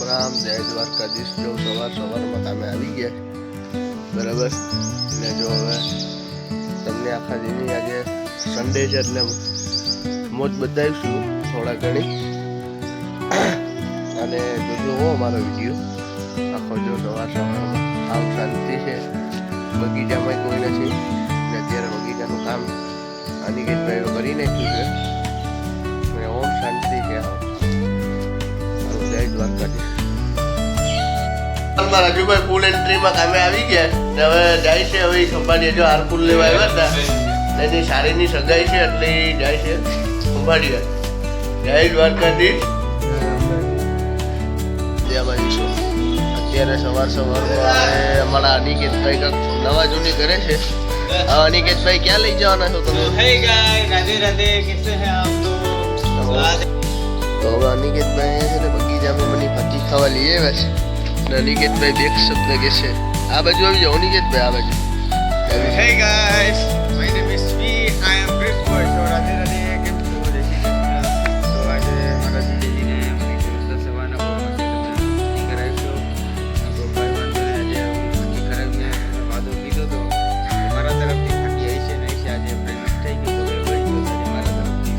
રામ જય દ્વારકાધીશ। જો સવારમાં કામે આવી ગયા બરાબર ને જો હવે તમને આખા દિનની આજે સન્ડે છે એટલે મોજ બતાવીશું થોડા ઘણી અને જોજો અમારો વિડીયો આખો જો સવારમાં આમ શાંતિ છે, બગીચામાં કોઈ નથી ને અત્યારે બગીચાનું કામ અનિકેતભાઈ કરી નાખ્યું છે ને ઓમ શાંતિ છે। જય દ્વારકાધીશ। રાજુભાઈ ફૂલ એન્ટ્રીમાં કામે આવી ગયા ને હવે જાય છે, હવે ખંભાળીએ જો હારપુલ લેવા આવ્યા હતા એની સારીની સગાઈ છે એટલે જાય છે ખંભાળીએ। જય દ્વારકાધીશ। અત્યારે સવારમાં અમારા અનિકેતભાઈ કંઈક નવા જૂની કરે છે। અનિકેતભાઈ ક્યાં લઈ જવાના છો તમે? राधे राधे, कैसे हैं आप लोग? તો હવે અનિકેતભાઈ છે ને બગીચામાં મને પતિ ખાવા લઈ આવ્યા છે ને અનિકેતભાઈ બે શબ્દ કે છે આ બાજુ આવી જાઓ અનિકેતભાઈ, આ બાજુ। Hey guys, my name is V. I am Chris Boy. So Radhe Radhe, કેમ છો? જય શ્રી કૃષ્ણ। તો આજે મારા જીજાજીને મને કૃષ્ણ સેવાના પ્રોગ્રામ કરાવ્યો તો ભાઈ વાંધો આજે કરાવીને વાદો કીધો તો મારા તરફથી ફાટી આવી છે ને આજે ફેમસ થઈ ગયું તો આજે મારા તરફથી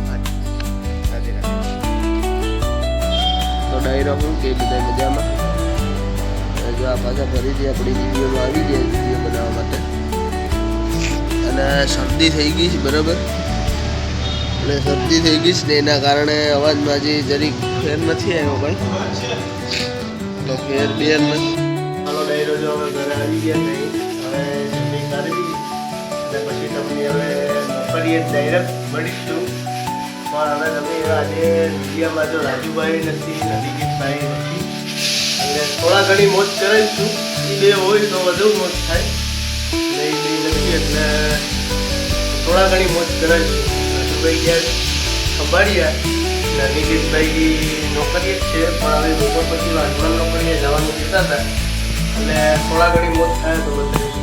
રાધે રાધે। તો ડાયરો હું કે બધા મજામાં? જો આ પાછા ફરીથી આપણી વિડીયોમાં આવી જાય વિડીયો બનાવવા માટે અને શરદી થઈ ગઈ છે બરાબર, એટલે શરદી થઈ ગઈ છે ને એના કારણે અવાજમાં હજી જરીક ફેર નથી આવ્યો કંઈ, તો ફેર બેર નથી। ચાલો ડાયરો જો હવે ઘરે આવી ગયા નહીં, હવે જલ્દી કરી અને પછી તમને હવે નોકરીએ ડાયરેક્ટ મળીશું। પણ હવે તમે આજે વિડીયોમાં જો રાજુભાઈ નથી, નદીકીતભાઈ નથી એટલે થોડા ઘણી મોજ કરાવીશું। એ બે હોય તો વધુ મોજ થાય, નહીં બે નથી એટલે થોડા ઘણી મોજ કરાવીશું। રાજુભાઈ ગયા સંભાળ્યા અને અનિકેતભાઈ નોકરીએ જ છે પણ હવે બપોર પછી વાંચવાન નોકરીએ જવાનું કહેતા હતા એટલે થોડા ઘણી મોજ થાય તો બધા